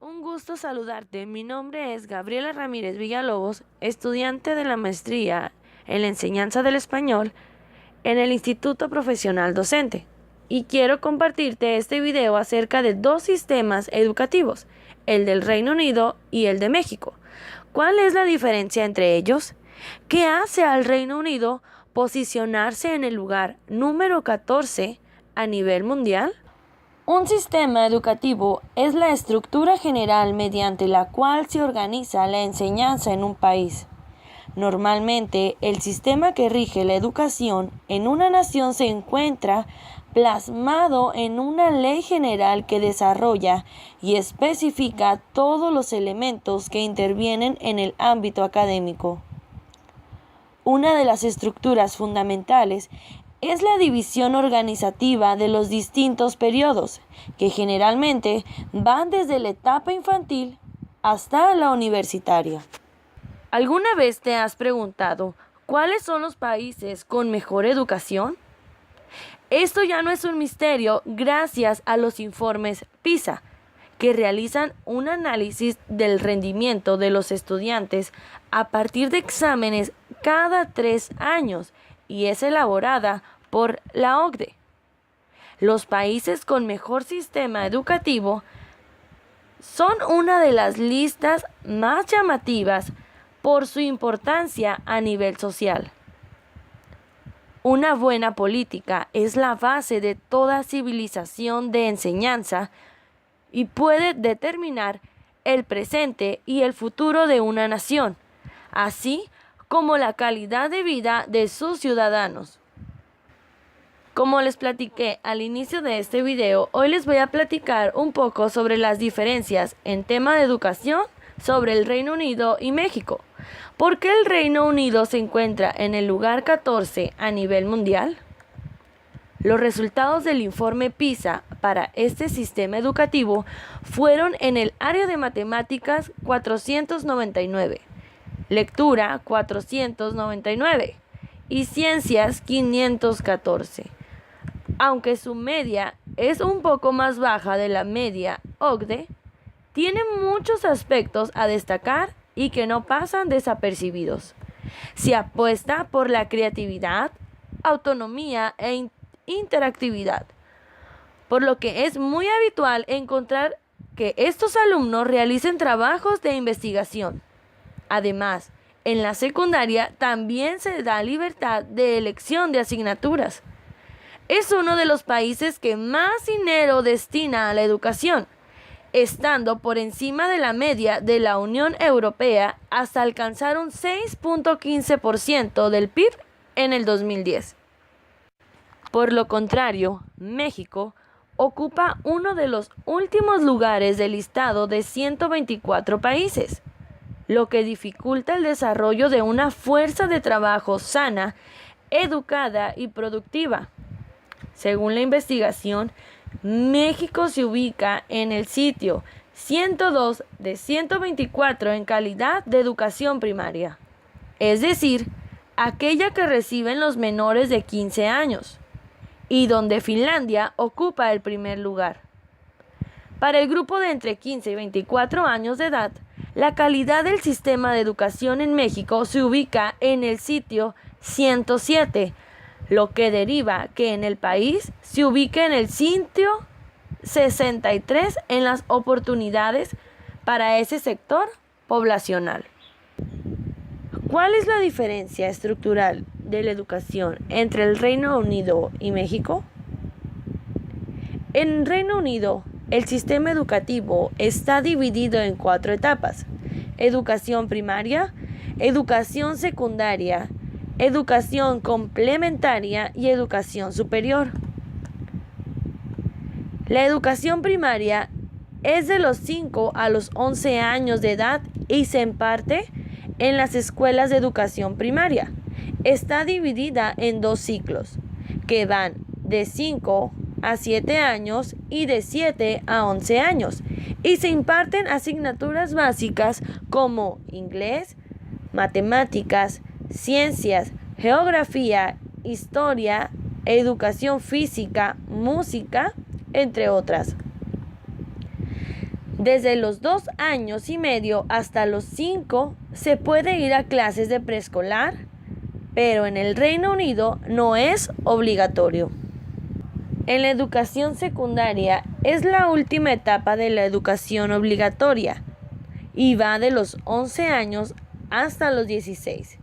Un gusto saludarte. Mi nombre es Gabriela Ramírez Villalobos, estudiante de la maestría en la enseñanza del español en el Instituto Profesional Docente. Y quiero compartirte este video acerca de dos sistemas educativos, el del Reino Unido y el de México. ¿Cuál es la diferencia entre ellos? ¿Qué hace al Reino Unido posicionarse en el lugar número 14 a nivel mundial? Un sistema educativo es la estructura general mediante la cual se organiza la enseñanza en un país. Normalmente, el sistema que rige la educación en una nación se encuentra plasmado en una ley general que desarrolla y especifica todos los elementos que intervienen en el ámbito académico. Una de las estructuras fundamentales es la división organizativa de los distintos periodos, que generalmente van desde la etapa infantil hasta la universitaria. ¿Alguna vez te has preguntado cuáles son los países con mejor educación? Esto ya no es un misterio gracias a los informes PISA, que realizan un análisis del rendimiento de los estudiantes a partir de exámenes cada 3 años y es elaborada por la OCDE. Los países con mejor sistema educativo son una de las listas más llamativas por su importancia a nivel social. Una buena política es la base de toda civilización de enseñanza y puede determinar el presente y el futuro de una nación, así como la calidad de vida de sus ciudadanos. Como les platiqué al inicio de este video, hoy les voy a platicar un poco sobre las diferencias en tema de educación sobre el Reino Unido y México. ¿Por qué el Reino Unido se encuentra en el lugar 14 a nivel mundial? Los resultados del informe PISA para este sistema educativo fueron en el área de matemáticas 499, lectura 499 y ciencias 514. Aunque su media es un poco más baja de la media OCDE, tiene muchos aspectos a destacar y que no pasan desapercibidos. Se apuesta por la creatividad, autonomía e interactividad, por lo que es muy habitual encontrar que estos alumnos realicen trabajos de investigación. Además, en la secundaria también se da libertad de elección de asignaturas. Es uno de los países que más dinero destina a la educación, estando por encima de la media de la Unión Europea hasta alcanzar un 6.15% del PIB en el 2010. Por lo contrario, México ocupa uno de los últimos lugares del listado de 124 países, lo que dificulta el desarrollo de una fuerza de trabajo sana, educada y productiva. Según la investigación, México se ubica en el sitio 102 de 124 en calidad de educación primaria, es decir, aquella que reciben los menores de 15 años, y donde Finlandia ocupa el primer lugar. Para el grupo de entre 15 y 24 años de edad, la calidad del sistema de educación en México se ubica en el sitio 107, lo que deriva que en el país se ubique en el sitio 63 en las oportunidades para ese sector poblacional. ¿Cuál es la diferencia estructural de la educación entre el Reino Unido y México? En Reino Unido, el sistema educativo está dividido en 4 etapas: educación primaria, educación secundaria, educación complementaria y educación superior. La educación primaria es de los 5 a los 11 años de edad y se imparte en las escuelas de educación primaria. Está dividida en 2 ciclos, que van de 5 a 7 años y de 7 a 11 años, y se imparten asignaturas básicas como inglés, matemáticas, ciencias, geografía, historia, educación física, música, entre otras. Desde los 2 años y medio hasta los 5 se puede ir a clases de preescolar, pero en el Reino Unido no es obligatorio. En la educación secundaria es la última etapa de la educación obligatoria y va de los 11 años hasta los 16.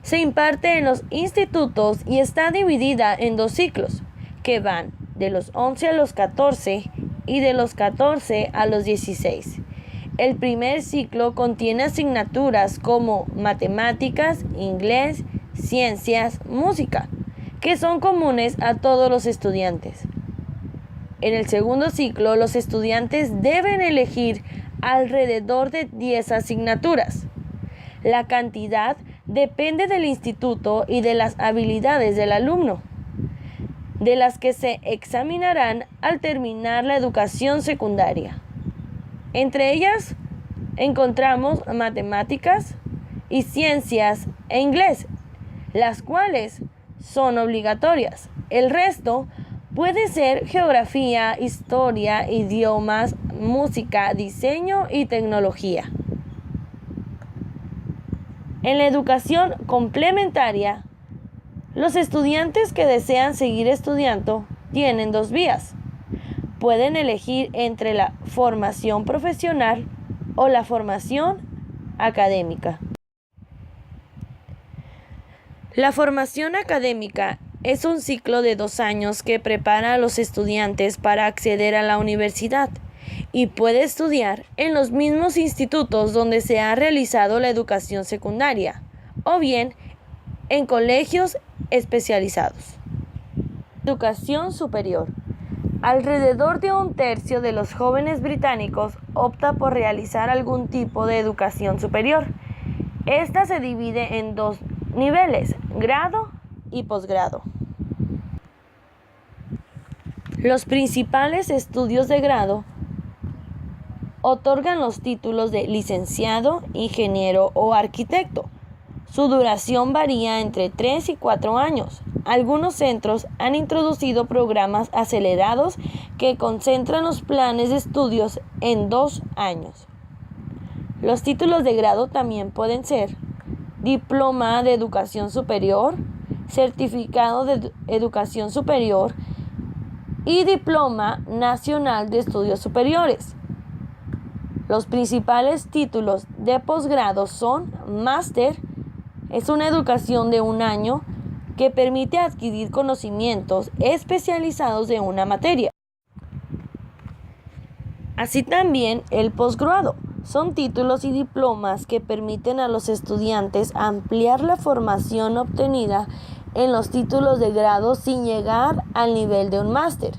Se imparte en los institutos y está dividida en 2 ciclos, que van de los 11 a los 14 y de los 14 a los 16. El primer ciclo contiene asignaturas como matemáticas, inglés, ciencias, música, que son comunes a todos los estudiantes. En el segundo ciclo, los estudiantes deben elegir alrededor de 10 asignaturas. La cantidad depende del instituto y de las habilidades del alumno, de las que se examinarán al terminar la educación secundaria. Entre ellas encontramos matemáticas y ciencias e inglés, las cuales son obligatorias. El resto puede ser geografía, historia, idiomas, música, diseño y tecnología. En la educación complementaria, los estudiantes que desean seguir estudiando tienen 2 vías. Pueden elegir entre la formación profesional o la formación académica. La formación académica es un ciclo de 2 años que prepara a los estudiantes para acceder a la universidad y puede estudiar en los mismos institutos donde se ha realizado la educación secundaria o bien en colegios especializados. Educación superior. Alrededor de 1/3 de los jóvenes británicos opta por realizar algún tipo de educación superior. Esta se divide en 2 niveles, grado y posgrado. Los principales estudios de grado otorgan los títulos de licenciado, ingeniero o arquitecto. Su duración varía entre 3 y 4 años. Algunos centros han introducido programas acelerados que concentran los planes de estudios en 2 años. Los títulos de grado también pueden ser diploma de educación superior, certificado de educación superior y diploma nacional de estudios superiores. Los principales títulos de posgrado son máster, es una educación de 1 año que permite adquirir conocimientos especializados de una materia. Así también el posgrado. Son títulos y diplomas que permiten a los estudiantes ampliar la formación obtenida en los títulos de grado sin llegar al nivel de un máster.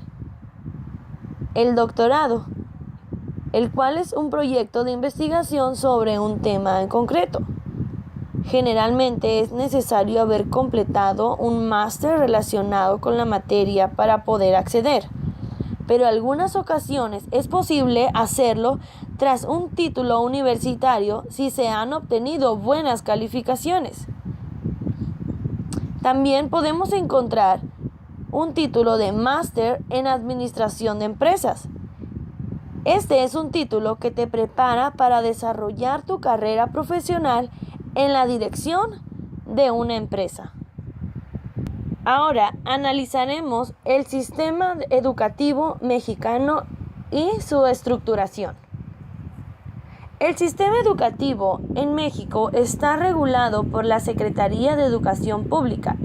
El doctorado, el cual es un proyecto de investigación sobre un tema en concreto. Generalmente es necesario haber completado un máster relacionado con la materia para poder acceder, pero en algunas ocasiones es posible hacerlo tras un título universitario si se han obtenido buenas calificaciones. También podemos encontrar un título de máster en administración de empresas. Este es un título que te prepara para desarrollar tu carrera profesional en la dirección de una empresa. Ahora analizaremos el sistema educativo mexicano y su estructuración. El sistema educativo en México está regulado por la Secretaría de Educación Pública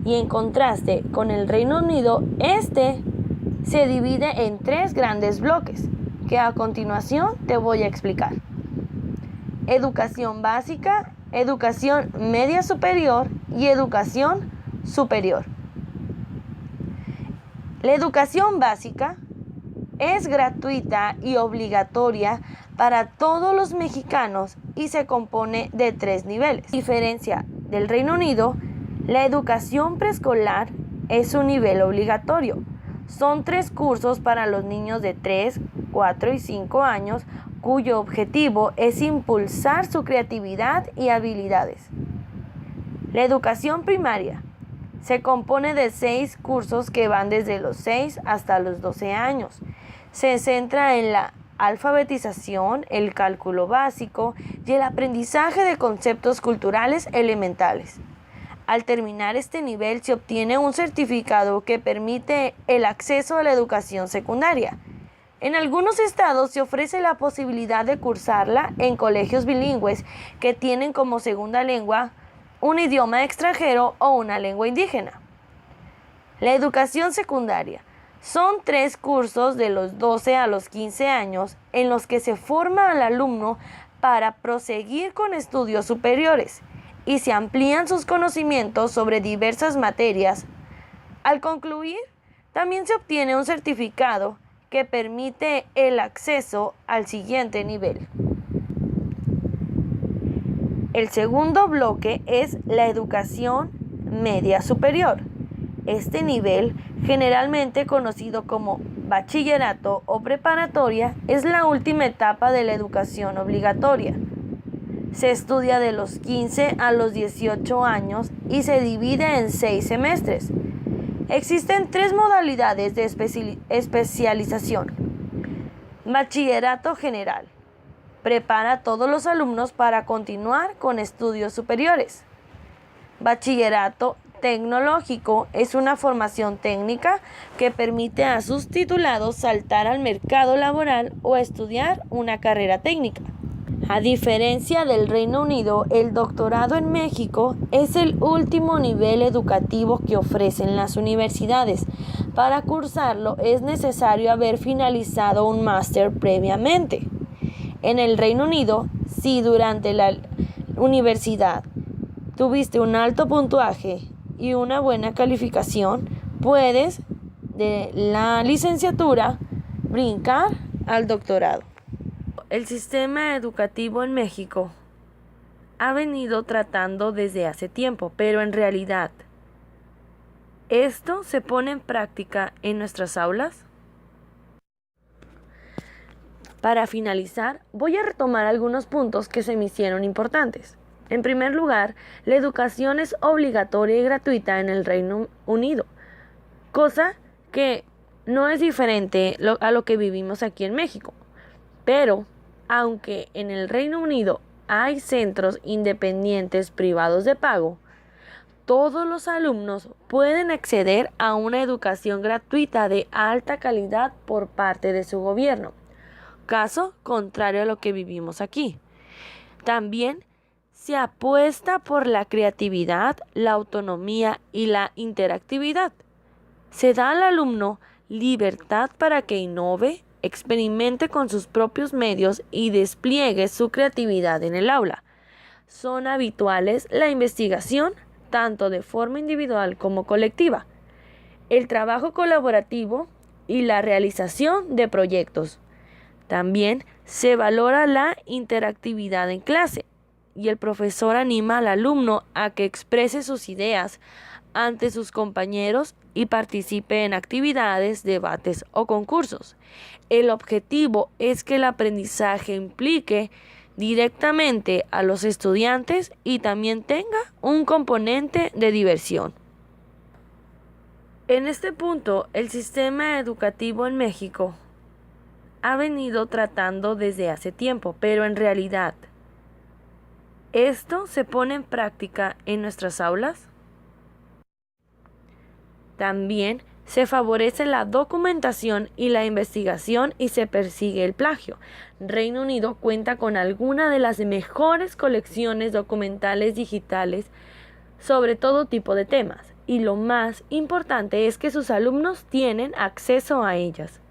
y en contraste con el Reino Unido, este se divide en 3 grandes bloques que a continuación te voy a explicar. Educación básica, educación media superior y educación superior. La educación básica es gratuita y obligatoria para todos los mexicanos y se compone de 3 niveles. A diferencia del Reino Unido, la educación preescolar es un nivel obligatorio. Son 3 cursos para los niños de 3, 4 y 5 años, cuyo objetivo es impulsar su creatividad y habilidades. La educación primaria se compone de 6 cursos que van desde los 6 hasta los 12 años. Se centra en la alfabetización, el cálculo básico y el aprendizaje de conceptos culturales elementales. Al terminar este nivel se obtiene un certificado que permite el acceso a la educación secundaria. En algunos estados se ofrece la posibilidad de cursarla en colegios bilingües que tienen como segunda lengua un idioma extranjero o una lengua indígena. La educación secundaria son 3 cursos de los 12 a los 15 años en los que se forma al alumno para proseguir con estudios superiores y se amplían sus conocimientos sobre diversas materias. Al concluir, también se obtiene un certificado que permite el acceso al siguiente nivel. El segundo bloque es la educación media superior. Este nivel, generalmente conocido como bachillerato o preparatoria, es la última etapa de la educación obligatoria. Se estudia de los 15 a los 18 años y se divide en 6 semestres. Existen 3 modalidades de especialización. Bachillerato general. Prepara a todos los alumnos para continuar con estudios superiores. Bachillerato tecnológico es una formación técnica que permite a sus titulados saltar al mercado laboral o estudiar una carrera técnica. A diferencia del Reino Unido, el doctorado en México es el último nivel educativo que ofrecen las universidades. Para cursarlo es necesario haber finalizado un máster previamente. En el Reino Unido, si durante la universidad tuviste un alto puntaje y una buena calificación, puedes de la licenciatura brincar al doctorado. El sistema educativo en México ha venido tratando desde hace tiempo, pero en realidad, ¿esto se pone en práctica en nuestras aulas? Para finalizar, voy a retomar algunos puntos que se me hicieron importantes. En primer lugar, la educación es obligatoria y gratuita en el Reino Unido, cosa que no es diferente a lo que vivimos aquí en México. Pero, aunque en el Reino Unido hay centros independientes privados de pago, todos los alumnos pueden acceder a una educación gratuita de alta calidad por parte de su gobierno, caso contrario a lo que vivimos aquí. También se apuesta por la creatividad, la autonomía y la interactividad. Se da al alumno libertad para que innove, experimente con sus propios medios y despliegue su creatividad en el aula. Son habituales la investigación, tanto de forma individual como colectiva, el trabajo colaborativo y la realización de proyectos. También se valora la interactividad en clase y el profesor anima al alumno a que exprese sus ideas ante sus compañeros y participe en actividades, debates o concursos. El objetivo es que el aprendizaje implique directamente a los estudiantes y también tenga un componente de diversión. En este punto, el sistema educativo en México ha venido tratando desde hace tiempo, pero en realidad, ¿esto se pone en práctica en nuestras aulas? También se favorece la documentación y la investigación y se persigue el plagio. Reino Unido cuenta con alguna de las mejores colecciones documentales digitales sobre todo tipo de temas, y lo más importante es que sus alumnos tienen acceso a ellas.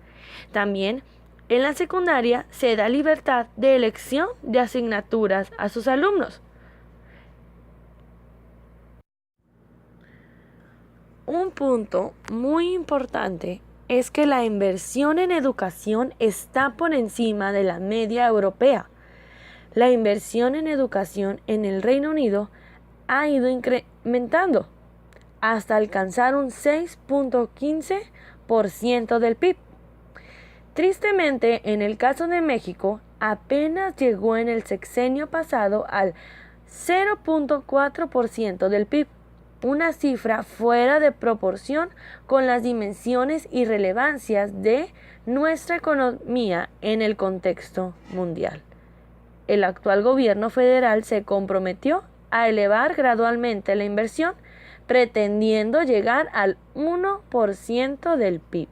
También en la secundaria se da libertad de elección de asignaturas a sus alumnos. Un punto muy importante es que la inversión en educación está por encima de la media europea. La inversión en educación en el Reino Unido ha ido incrementando hasta alcanzar un 6.15% del PIB. Tristemente, en el caso de México, apenas llegó en el sexenio pasado al 0.4% del PIB. una cifra fuera de proporción con las dimensiones y relevancias de nuestra economía en el contexto mundial. El actual gobierno federal se comprometió a elevar gradualmente la inversión, pretendiendo llegar al 1% del PIB.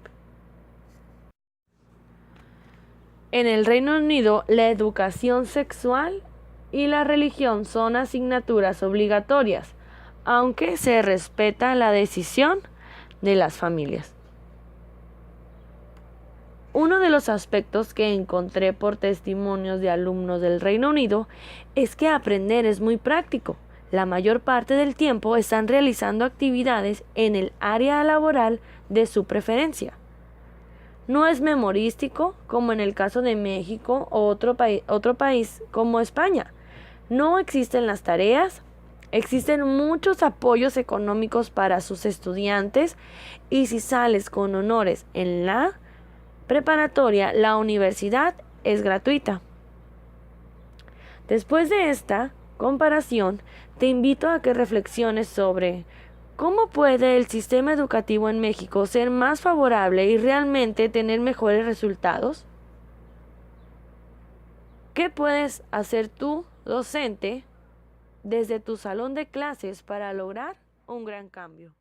En el Reino Unido, la educación sexual y la religión son asignaturas obligatorias, aunque se respeta la decisión de las familias. Uno de los aspectos que encontré por testimonios de alumnos del Reino Unido es que aprender es muy práctico. La mayor parte del tiempo están realizando actividades en el área laboral de su preferencia. No es memorístico como en el caso de México o otro país como España. No existen las tareas, existen muchos apoyos económicos para sus estudiantes y si sales con honores en la preparatoria, la universidad es gratuita. Después de esta comparación, te invito a que reflexiones sobre cómo puede el sistema educativo en México ser más favorable y realmente tener mejores resultados. ¿Qué puedes hacer tú, docente, desde tu salón de clases para lograr un gran cambio?